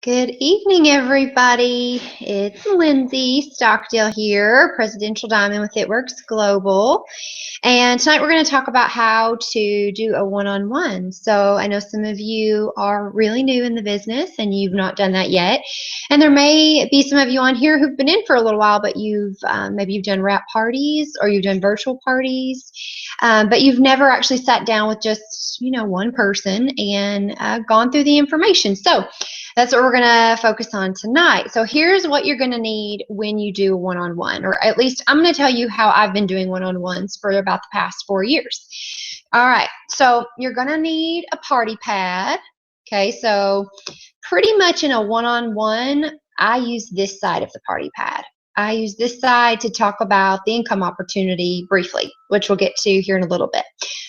Good evening, everybody. It's Lindsay Stockdale here, Presidential Diamond with It Works Global. And tonight we're going to talk about how to do a one-on-one. So I know some of you are really new in the business and you've not done that yet. And there may be some of you on here who've been in for a little while, but maybe you've done wrap parties or you've done virtual parties, but you've never actually sat down with just one person and gone through the information. So that's what we're going to focus on tonight. So here's what you're going to need when you do one-on-one, or at least I'm going to tell you how I've been doing one-on-ones for about the past 4 years. All right, so you're going to need a party pad. Okay, so pretty much in a one-on-one, I use this side of the party pad. I use this side to talk about the income opportunity briefly, which we'll get to here in a little bit.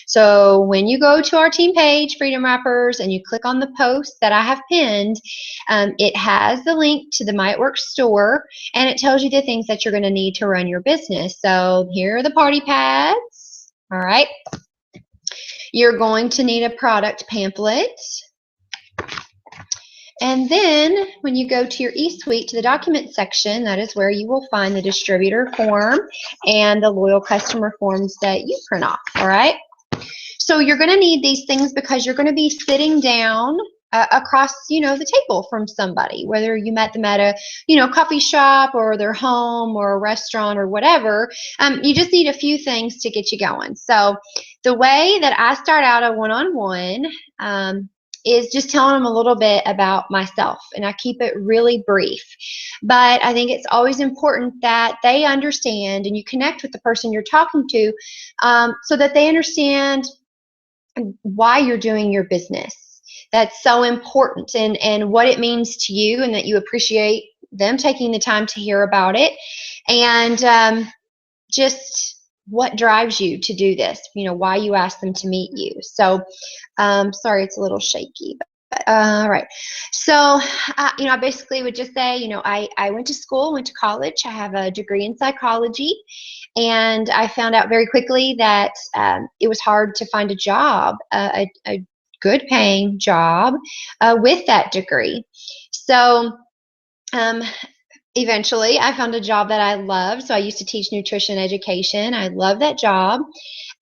So when you go to our team page, Freedom Wrappers, and you click on the post that I have pinned, it has the link to the My It Works store, and it tells you the things that you're going to need to run your business. So here are the party pads. All right. You're going to need a product pamphlet. And then when you go to your eSuite, to the document section, that is where you will find the distributor form and the loyal customer forms that you print off. All right. So you're going to need these things because you're going to be sitting down across, the table from somebody, whether you met them at a, coffee shop or their home or a restaurant or whatever. You just need a few things to get you going. So the way that I start out a one-on-one is just telling them a little bit about myself, and I keep it really brief. But I think it's always important that they understand and you connect with the person you're talking to so that they understand why you're doing your business. That's so important, and what it means to you, and that you appreciate them taking the time to hear about it, and just what drives you to do this, why you asked them to meet you. So sorry, it's a little shaky, but all right. So I basically would just say, I went to school, went to college. I have a degree in psychology, and I found out very quickly that it was hard to find a job, a good paying job with that degree. So eventually I found a job that I loved. So I used to teach nutrition education. I love that job.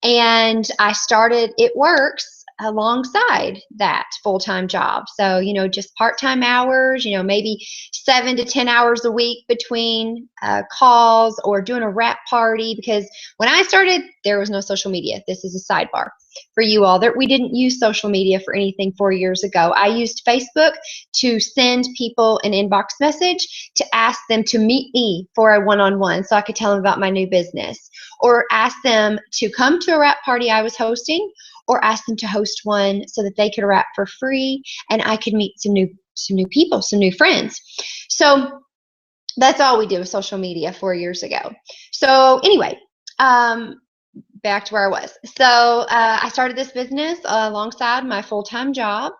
And I started It Works alongside that full-time job. So, just part-time hours, maybe 7 to 10 hours a week between calls or doing a wrap party. Because when I started, there was no social media. This is a sidebar for you all. We didn't use social media for anything 4 years ago. I used Facebook to send people an inbox message to ask them to meet me for a one-on-one so I could tell them about my new business, or ask them to come to a wrap party I was hosting, or ask them to host one so that they could wrap for free and I could meet some new people, some new friends. So that's all we did with social media 4 years ago. So anyway, back to where I was. So I started this business alongside my full-time job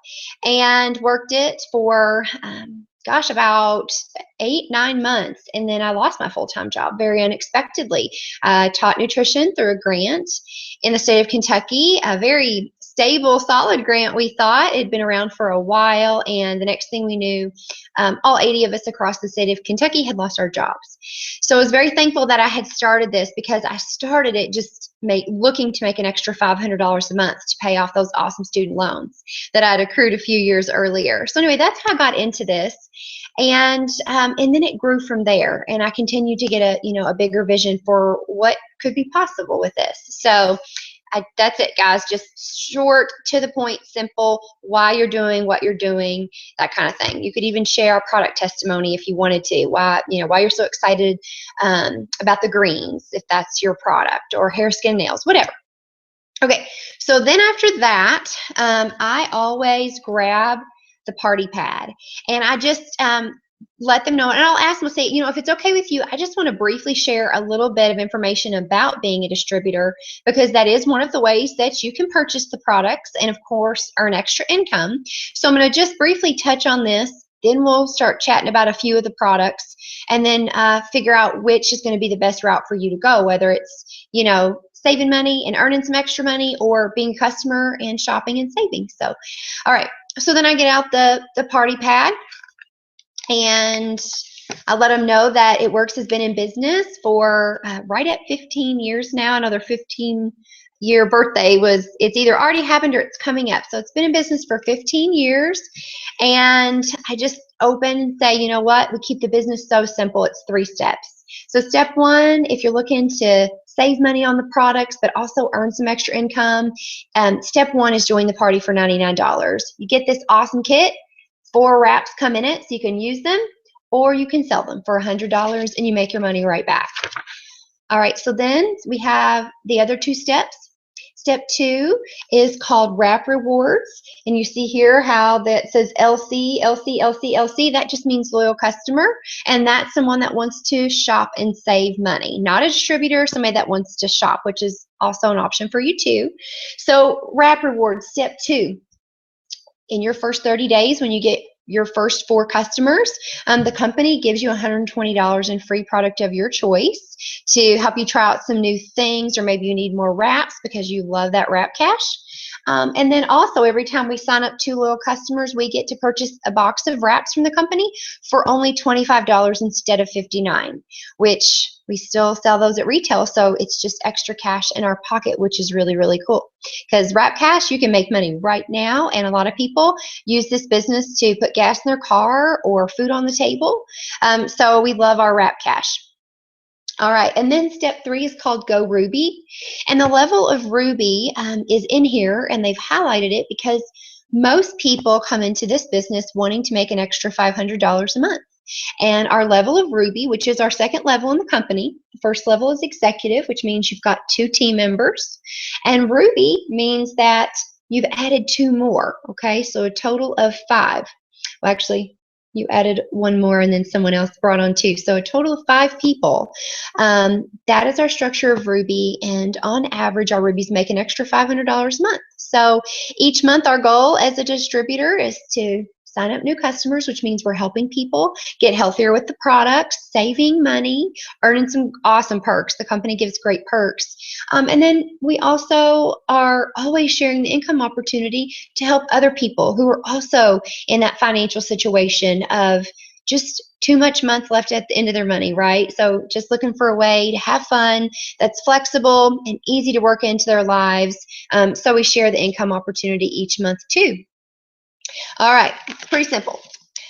and worked it for about 8-9 months, and then I lost my full-time job very unexpectedly. I taught nutrition through a grant in the state of Kentucky, a very stable, solid grant. We thought it had been around for a while, and the next thing we knew, all 80 of us across the state of Kentucky had lost our jobs. So I was very thankful that I had started this, because I started it just looking to make an extra $500 a month to pay off those awesome student loans that I'd accrued a few years earlier. So anyway, that's how I got into this. And then it grew from there, and I continued to get a bigger vision for what could be possible with this. So that's it, guys. Just short, to the point, simple, why you're doing what you're doing, that kind of thing. You could even share a product testimony if you wanted to, why you're so excited about the greens, if that's your product, or hair, skin, nails, whatever. Okay, so then after that, I always grab the party pad, and I just let them know, and I'll ask them, say, if it's okay with you, I just want to briefly share a little bit of information about being a distributor, because that is one of the ways that you can purchase the products and, of course, earn extra income. So I'm going to just briefly touch on this. Then we'll start chatting about a few of the products, and then figure out which is going to be the best route for you to go, whether it's, saving money and earning some extra money, or being a customer and shopping and saving. So, all right. So then I get out the party pad, And I let them know that It Works has been in business for right at 15 years now. Another 15-year birthday it's either already happened or it's coming up. So it's been in business for 15 years. And I just open and say, you know what? We keep the business so simple. It's 3 steps. So step 1, if you're looking to save money on the products, but also earn some extra income, step 1 is join the party for $99. You get this awesome kit. 4 wraps come in it, so you can use them, or you can sell them for $100 and you make your money right back. All right, so then we have the other 2 steps. Step 2 is called Wrap Rewards, and you see here how that says LC, LC, LC, LC. That just means loyal customer, and that's someone that wants to shop and save money. Not a distributor, somebody that wants to shop, which is also an option for you too. So Wrap Rewards, step 2. In your first 30 days, when you get your first 4 customers, the company gives you $120 in free product of your choice to help you try out some new things, or maybe you need more wraps because you love that wrap cash. And then also, every time we sign up 2 loyal customers, we get to purchase a box of wraps from the company for only $25 instead of $59, which we still sell those at retail. So it's just extra cash in our pocket, which is really, really cool. Because wrap cash, you can make money right now. And a lot of people use this business to put gas in their car or food on the table. So we love our wrap cash. All right, and then step 3 is called Go Ruby. And the level of Ruby is in here, and they've highlighted it because most people come into this business wanting to make an extra $500 a month. And our level of Ruby, which is our second level in the company, the first level is executive, which means you've got 2 team members. And Ruby means that you've added 2 more, okay? So a total of 5. Well, actually, you added 1 more and then someone else brought on 2. So a total of 5 people. That is our structure of Ruby. And on average, our Rubies make an extra $500 a month. So each month, our goal as a distributor is to sign up new customers, which means we're helping people get healthier with the products, saving money, earning some awesome perks. The company gives great perks. And then we also are always sharing the income opportunity to help other people who are also in that financial situation of just too much month left at the end of their money, right? So just looking for a way to have fun that's flexible and easy to work into their lives. So we share the income opportunity each month too. All right, pretty simple.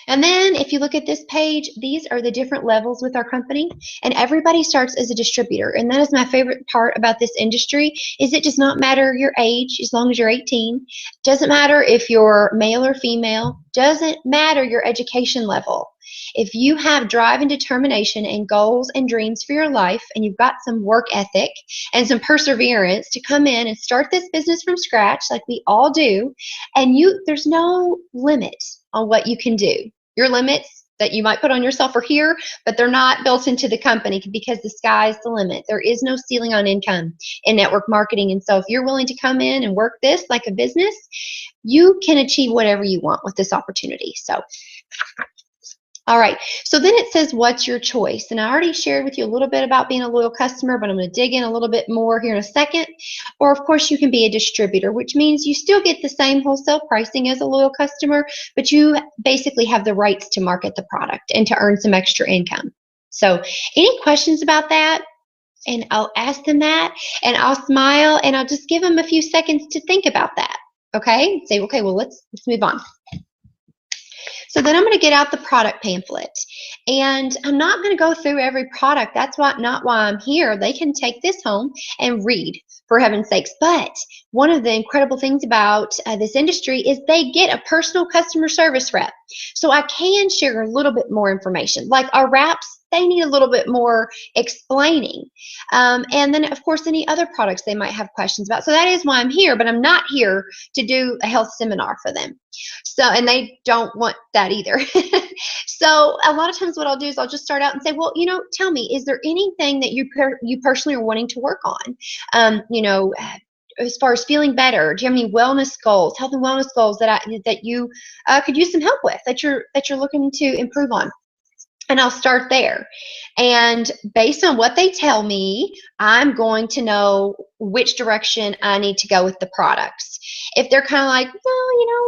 And then if you look at this page, these are the different levels with our company, and everybody starts as a distributor. And that is my favorite part about this industry, is it does not matter your age as long as you're 18. Doesn't matter if you're male or female. Doesn't matter your education level. If you have drive and determination and goals and dreams for your life, and you've got some work ethic and some perseverance to come in and start this business from scratch like we all do, and there's no limit on what you can do. Your limits that you might put on yourself are here, but they're not built into the company because the sky's the limit. There is no ceiling on income in network marketing. And so if you're willing to come in and work this like a business, you can achieve whatever you want with this opportunity. So all right, so then it says, what's your choice? And I already shared with you a little bit about being a loyal customer, but I'm going to dig in a little bit more here in a second. Or, of course, you can be a distributor, which means you still get the same wholesale pricing as a loyal customer, but you basically have the rights to market the product and to earn some extra income. So any questions about that? And I'll ask them that, and I'll smile, and I'll just give them a few seconds to think about that, okay? Say, okay, well, let's move on. So then I'm going to get out the product pamphlet, and I'm not going to go through every product. That's not why I'm here. They can take this home and read, for heaven's sakes. But one of the incredible things about this industry is they get a personal customer service rep. So I can share a little bit more information. Like our wraps, they need a little bit more explaining. And then, of course, any other products they might have questions about. So that is why I'm here, but I'm not here to do a health seminar for them. So, and they don't want that either. So a lot of times what I'll do is I'll just start out and say, well, tell me, is there anything that you personally are wanting to work on? As far as feeling better, do you have any wellness goals, health and wellness goals that you could use some help with, that you're looking to improve on? And I'll start there. And based on what they tell me, I'm going to know which direction I need to go with the products. If they're kind of like, well,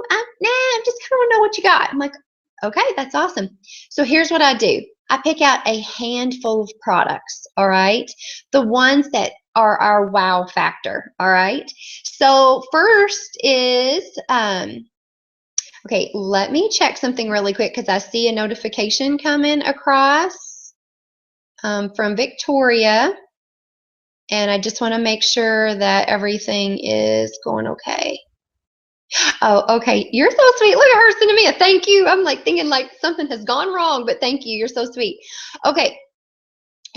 I just kind of want to know what you got. I'm like, Okay, that's awesome. So here's what I do. I pick out a handful of products, all right? The ones that are our wow factor, all right? So first is, okay, let me check something really quick because I see a notification coming across from Victoria, and I just want to make sure that everything is going okay. Oh, okay. You're so sweet. Look at her sending me a thank you. I'm like thinking like something has gone wrong, but thank you. You're so sweet. Okay.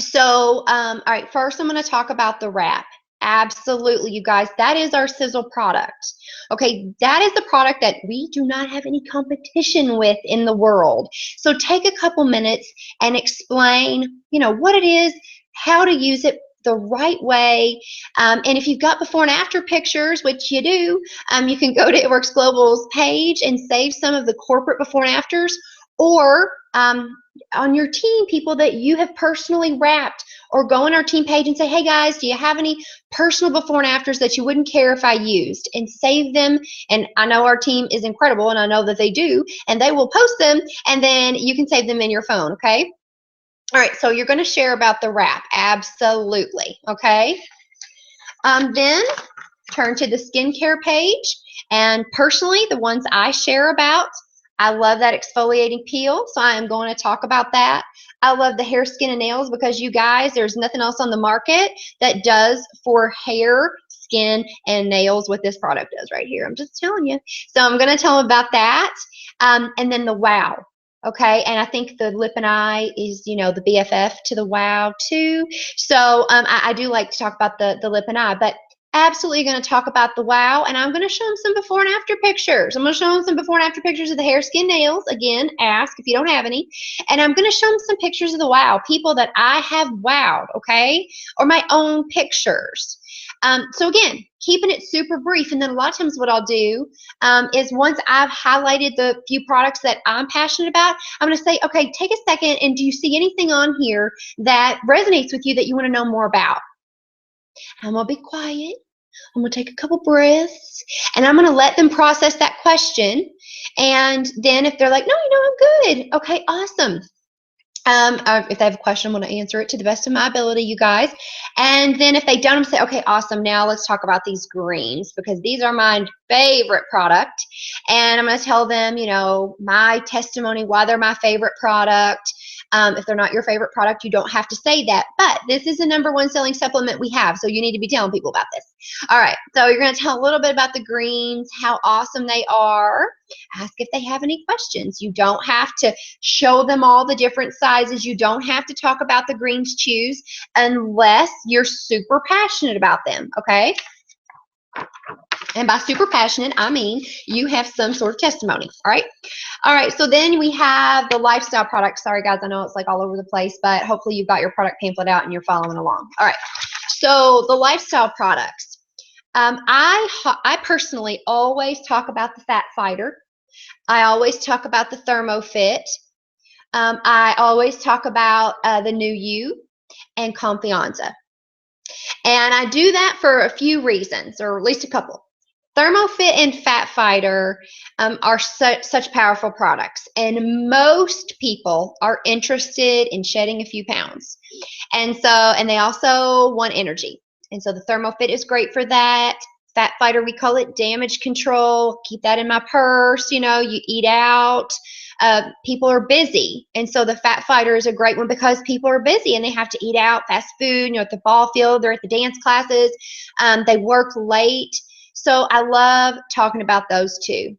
So, all right. First, I'm going to talk about the wrap. Absolutely, you guys. That is our Sizzle product. Okay. That is the product that we do not have any competition with in the world. So take a couple minutes and explain, what it is, how to use it the right way. And if you've got before and after pictures, which you do, you can go to It Works Global's page and save some of the corporate before and afters, or on your team, people that you have personally wrapped, or go on our team page and say, hey guys, do you have any personal before and afters that you wouldn't care if I used, and save them. And I know our team is incredible, and I know that they do, and they will post them, and then you can save them in your phone. Okay. All right, so you're going to share about the wrap. Absolutely. Okay. Then turn to the skincare page. And personally, the ones I share about, I love that exfoliating peel, so I am going to talk about that. I love the hair, skin, and nails because you guys, there's nothing else on the market that does for hair, skin, and nails what this product does right here. I'm just telling you. So I'm going to tell them about that. And then the wow. Okay, and I think the lip and eye is, the BFF to the wow too. So I do like to talk about the lip and eye, but absolutely going to talk about the wow, and I'm going to show them some before and after pictures. I'm going to show them some before and after pictures of the hair, skin, nails. Again, ask if you don't have any. And I'm going to show them some pictures of the wow, people that I have wowed, okay, or my own pictures. So again, keeping it super brief, and then a lot of times what I'll do is once I've highlighted the few products that I'm passionate about, I'm going to say, okay, take a second, and do you see anything on here that resonates with you that you want to know more about? I'm going to be quiet. I'm going to take a couple breaths, and I'm going to let them process that question. And then if they're like, no, I'm good. Okay, awesome. If they have a question, I'm going to answer it to the best of my ability, you guys. And then if they don't, I'm say, okay, awesome. Now let's talk about these greens, because these are my favorite product. And I'm going to tell them, my testimony, why they're my favorite product. If they're not your favorite product, you don't have to say that. But this is the #1 selling supplement we have, so you need to be telling people about this. All right, so you're going to tell a little bit about the greens, how awesome they are. Ask if they have any questions. You don't have to show them all the different sizes. You don't have to talk about the greens chews unless you're super passionate about them, okay? And by super passionate, I mean you have some sort of testimony, all right? All right, so then we have the lifestyle products. Sorry, guys, I know it's like all over the place, but hopefully you've got your product pamphlet out and you're following along. All right, so the lifestyle products. I personally always talk about the Fat Fighter. I always talk about the ThermoFit. I always talk about the New You and Confianza. And I do that for a few reasons, or at least a couple. ThermoFit and Fat Fighter are such powerful products, and most people are interested in shedding a few pounds. And they also want energy. And so the ThermoFit is great for that. Fat Fighter, we call it damage control. Keep that in my purse. You eat out. People are busy. And so the Fat Fighter is a great one because people are busy and they have to eat out, fast food, at the ball field, they're at the dance classes. They work late. So I love talking about those too.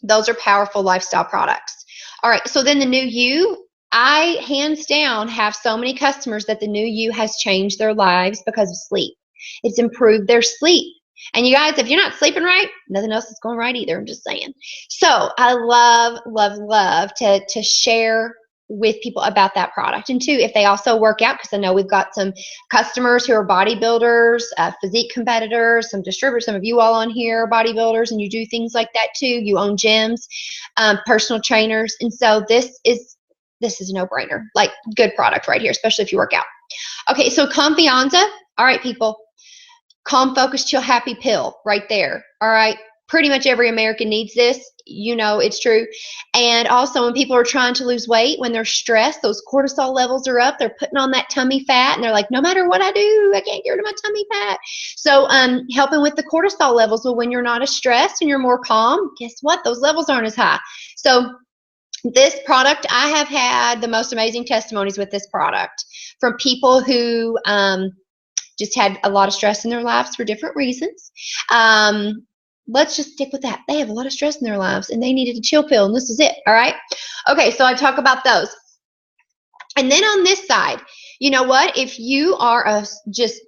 Those are powerful lifestyle products. All right, so then the New You, I hands down have so many customers that the New You has changed their lives because of sleep. It's improved their sleep. And you guys, if you're not sleeping right, nothing else is going right either. I'm just saying. So I love to share with people about that product. And two, if they also work out, because I know we've got some customers who are bodybuilders, physique competitors, some distributors, some of you all on here are bodybuilders, and you do things like that too. You own gyms, personal trainers. And so this is a no-brainer, like good product right here, especially if you work out. Okay, so Confianza. All right, people. Calm, Focus, Chill, Happy pill right there. All right. Pretty much every American needs this. It's true. And also when people are trying to lose weight, when they're stressed, those cortisol levels are up, they're putting on that tummy fat and they're like, no matter what I do, I can't get rid of my tummy fat. So helping with the cortisol levels. Well, when you're not as stressed and you're more calm, guess what? Those levels aren't as high. So this product, I have had the most amazing testimonies with this product from people who just had a lot of stress in their lives for different reasons. Let's just stick with that. They have a lot of stress in their lives and they needed a chill pill, and this is it. All right. Okay, so I talk about those. And then on this side, you know what? If you are just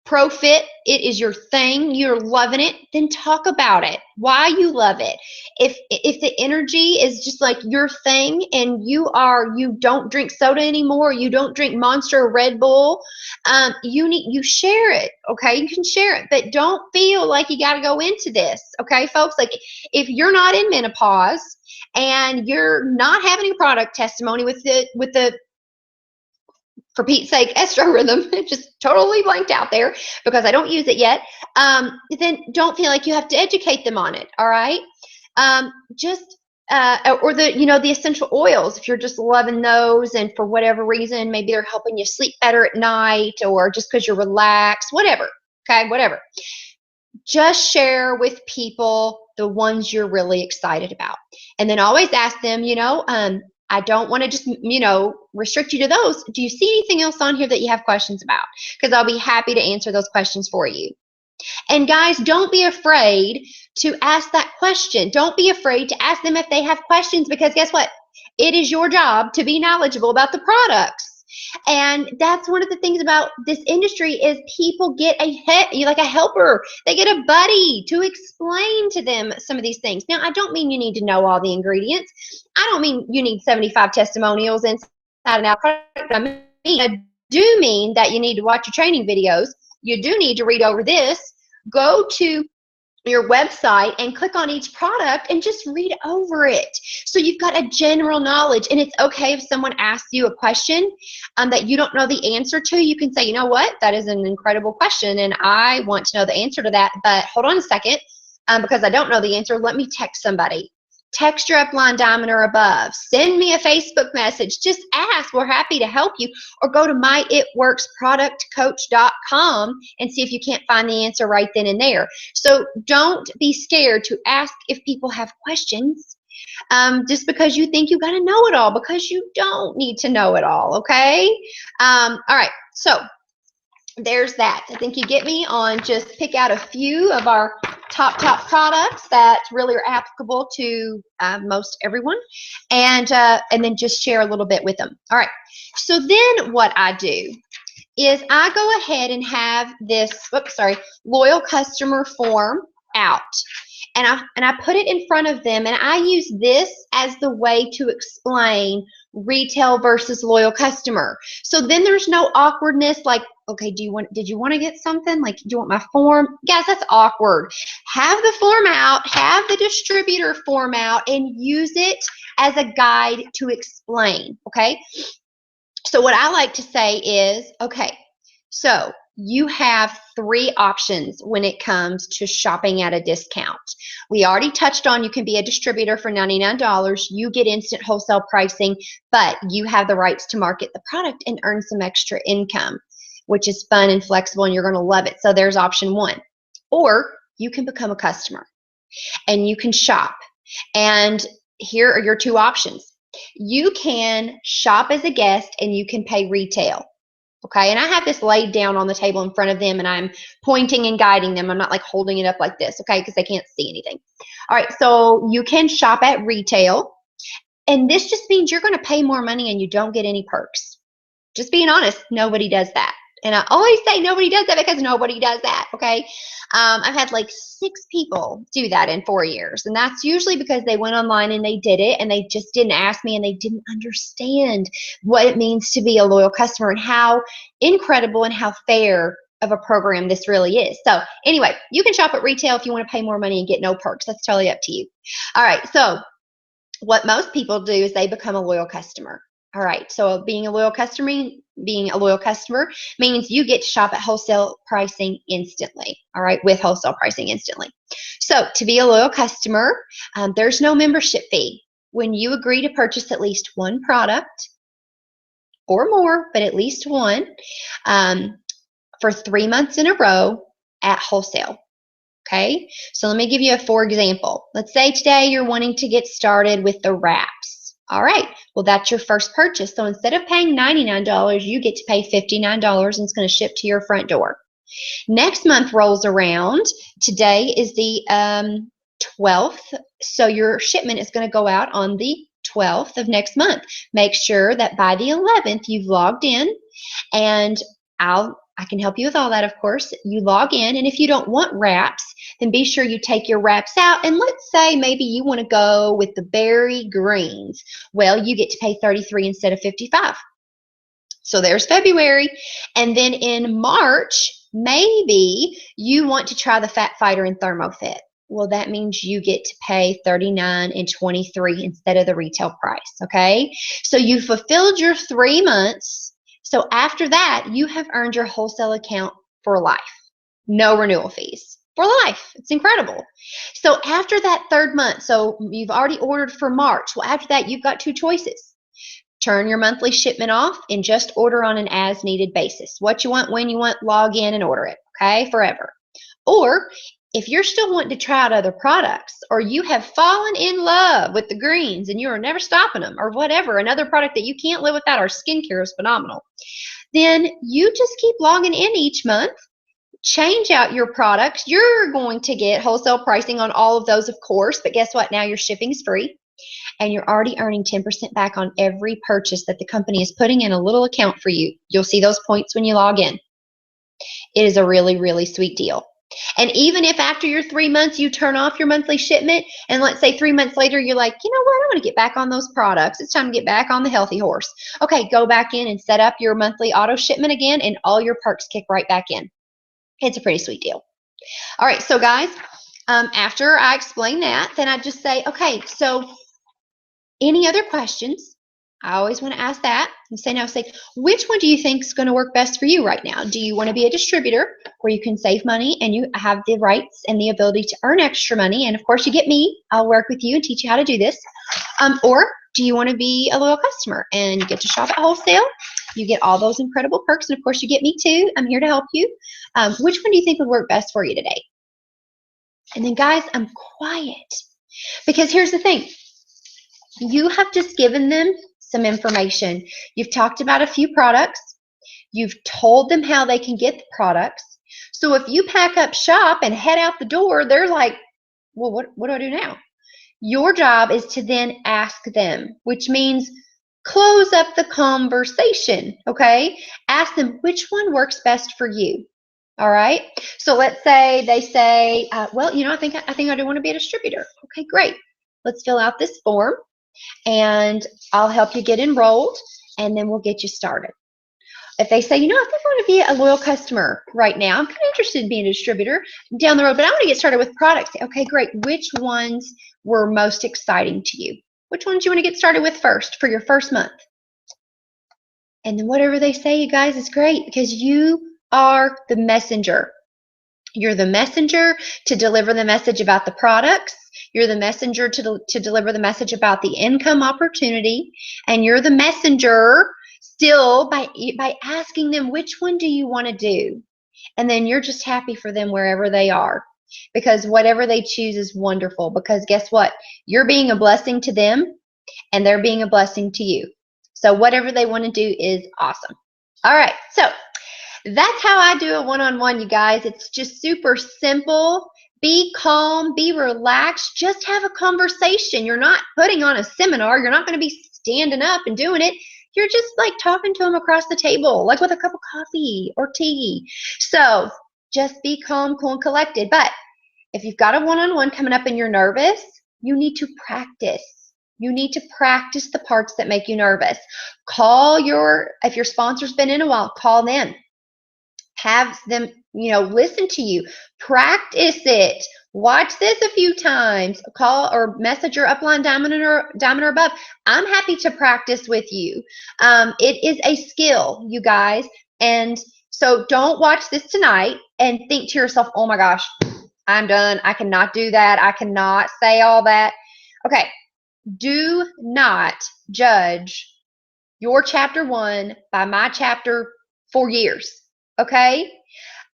pro fit, it is your thing, you're loving it, then talk about it, why you love it. If the energy is just like your thing and you don't drink soda anymore, you don't drink Monster or Red Bull, you share it. Okay, you can share it, but don't feel like you got to go into this. Okay, folks, like if you're not in menopause and you're not having a product testimony with the for Pete's sake, Estro Rhythm, just totally blanked out there because I don't use it yet, then don't feel like you have to educate them on it, all right? Or the essential oils, if you're just loving those and for whatever reason, maybe they're helping you sleep better at night or just because you're relaxed, whatever, okay, whatever. Just share with people the ones you're really excited about. And then always ask them, I don't want to just, restrict you to those. Do you see anything else on here that you have questions about? Because I'll be happy to answer those questions for you. And guys, don't be afraid to ask that question. Don't be afraid to ask them if they have questions, because guess what? It is your job to be knowledgeable about the products. And that's one of the things about this industry is people get like a helper. They get a buddy to explain to them some of these things. Now, I don't mean you need to know all the ingredients. I don't mean you need 75 testimonials inside and out product. I do mean that you need to watch your training videos. You do need to read over this. Go to your website and click on each product and just read over it. So you've got a general knowledge, and it's okay if someone asks you a question that you don't know the answer to. You can say, you know what, that is an incredible question and I want to know the answer to that, but hold on a second, because I don't know the answer, let me text somebody. Text your upline diamond or above. Send me a Facebook message. Just ask. We're happy to help you. Or go to myitworksproductcoach.com and see if you can't find the answer right then and there. So don't be scared to ask if people have questions just because you think you got to know it all, because you don't need to know it all, okay? All right, so there's that. I think you get me on just pick out a few of our top products that really are applicable to most everyone, and then just share a little bit with them. All right, so then what I do is I go ahead and have this loyal customer form out, and I put it in front of them, and I use this as the way to explain retail versus loyal customer. So then there's no awkwardness like, okay, did you want to get something? Like, do you want my form? Guys, that's awkward. Have the form out, have the distributor form out, and use it as a guide to explain, okay? So what I like to say is, okay, so you have 3 options when it comes to shopping at a discount. We already touched on you can be a distributor for $99. You get instant wholesale pricing, but you have the rights to market the product and earn some extra income, which is fun and flexible, and you're going to love it. So there's option 1. Or you can become a customer and you can shop. And here are your 2 options. You can shop as a guest and you can pay retail. Okay, and I have this laid down on the table in front of them and I'm pointing and guiding them. I'm not like holding it up like this, okay, because they can't see anything. All right, so you can shop at retail, and this just means you're going to pay more money and you don't get any perks. Just being honest, nobody does that. And I always say nobody does that because nobody does that, okay? I've had like 6 people do that in 4 years. And that's usually because they went online and they did it and they just didn't ask me and they didn't understand what it means to be a loyal customer and how incredible and how fair of a program this really is. So anyway, you can shop at retail if you want to pay more money and get no perks. That's totally up to you. All right, so what most people do is they become a loyal customer. All right, so being a loyal customer means you get to shop at wholesale pricing instantly. All right, with wholesale pricing instantly. So to be a loyal customer, there's no membership fee. When you agree to purchase at least one product or more, but at least one, um, for 3 months in a row at wholesale. Okay, so let me give you a for example. Let's say today you're wanting to get started with the wraps. All right, well, that's your first purchase. So instead of paying $99, you get to pay $59 and it's going to ship to your front door. Next month rolls around. Today is the 12th, so your shipment is going to go out on the 12th of next month. Make sure that by the 11th you've logged in, and I can help you with all that, of course. You log in, and if you don't want wraps, then be sure you take your wraps out. And let's say maybe you want to go with the berry greens. Well, you get to pay $33 instead of $55. So there's February. And then in March, maybe you want to try the Fat Fighter and ThermoFit. Well, that means you get to pay $39 and $23 instead of the retail price, okay? So you fulfilled your 3 months. So after that, you have earned your wholesale account for life. No renewal fees. For life. It's incredible. So after that 3rd month, so you've already ordered for March. Well, after that, you've got 2 choices. Turn your monthly shipment off and just order on an as-needed basis. What you want, when you want, log in and order it, okay, forever. Or if you're still wanting to try out other products, or you have fallen in love with the greens and you are never stopping them, or whatever, another product that you can't live without, our skincare is phenomenal, then you just keep logging in each month, change out your products. You're going to get wholesale pricing on all of those, of course, but guess what? Now your shipping's free. And you're already earning 10% back on every purchase that the company is putting in a little account for you. You'll see those points when you log in. It is a really, really sweet deal. And even if after your 3 months you turn off your monthly shipment, and let's say 3 months later you're like, you know what, I want to get back on those products. It's time to get back on the healthy horse. Okay, go back in and set up your monthly auto shipment again, and all your perks kick right back in. It's a pretty sweet deal. All right, so guys, after I explain that, then I just say, okay, so any other questions? I always want to ask that. And say, which one do you think is going to work best for you right now? Do you want to be a distributor where you can save money and you have the rights and the ability to earn extra money? And of course, you get me. I'll work with you and teach you how to do this. Or do you want to be a loyal customer and you get to shop at wholesale? You get all those incredible perks. And of course, you get me too. I'm here to help you. Which one do you think would work best for you today? And then, guys, I'm quiet because here's the thing. You have just given them some information. You've talked about a few products. You've told them how they can get the products. So if you pack up shop and head out the door, they're like, well, what do I do now? Your job is to then ask them, which means close up the conversation, okay? Ask them which one works best for you. All right. So let's say they say, well, I think I do want to be a distributor. Okay, great. Let's fill out this form and I'll help you get enrolled, and then we'll get you started. If they say, I think I want to be a loyal customer right now, I'm kind of interested in being a distributor down the road, but I want to get started with products. Okay, great. Which ones were most exciting to you? Which ones do you want to get started with first for your first month? And then whatever they say, you guys, is great because you are the messenger. You're the messenger to deliver the message about the products. You're the messenger to deliver the message about the income opportunity. And you're the messenger still by asking them, which one do you want to do? And then you're just happy for them wherever they are. Because whatever they choose is wonderful. Because guess what? You're being a blessing to them and they're being a blessing to you. So whatever they want to do is awesome. All right. So that's how I do a one-on-one, you guys. It's just super simple. Be calm, be relaxed, just have a conversation. You're not putting on a seminar. You're not going to be standing up and doing it. You're just like talking to them across the table, like with a cup of coffee or tea. So just be calm, cool, and collected. But if you've got a one-on-one coming up and you're nervous, you need to practice. You need to practice the parts that make you nervous. If your sponsor's been in a while, call them. have them, listen to you. Practice it. Watch this a few times. Call or message your upline diamond or above. I'm happy to practice with you. It is a skill, you guys. And so don't watch this tonight and think to yourself, oh my gosh, I'm done. I cannot do that. I cannot say all that. Okay. Do not judge your chapter 1 by my chapter 4 years. Okay?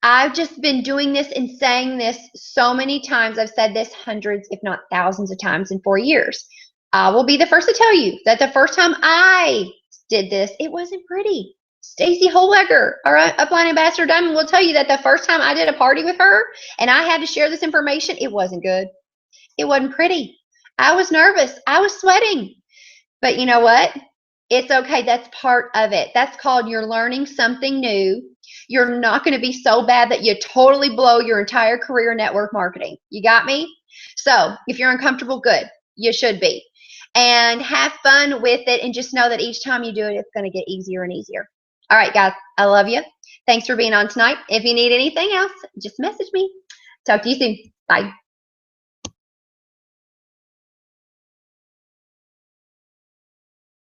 I've just been doing this and saying this so many times. I've said this hundreds, if not thousands of times in 4 years. I will be the first to tell you that the first time I did this, it wasn't pretty. Stacy Holweger, our upline ambassador Diamond, will tell you that the first time I did a party with her and I had to share this information, it wasn't good. It wasn't pretty. I was nervous. I was sweating. But you know what? It's okay. That's part of it. That's called you're learning something new. You're not going to be so bad that you totally blow your entire career in network marketing. You got me? So if you're uncomfortable, good. You should be. And have fun with it, and just know that each time you do it, it's going to get easier and easier. All right, guys. I love you. Thanks for being on tonight. If you need anything else, just message me. Talk to you soon. Bye.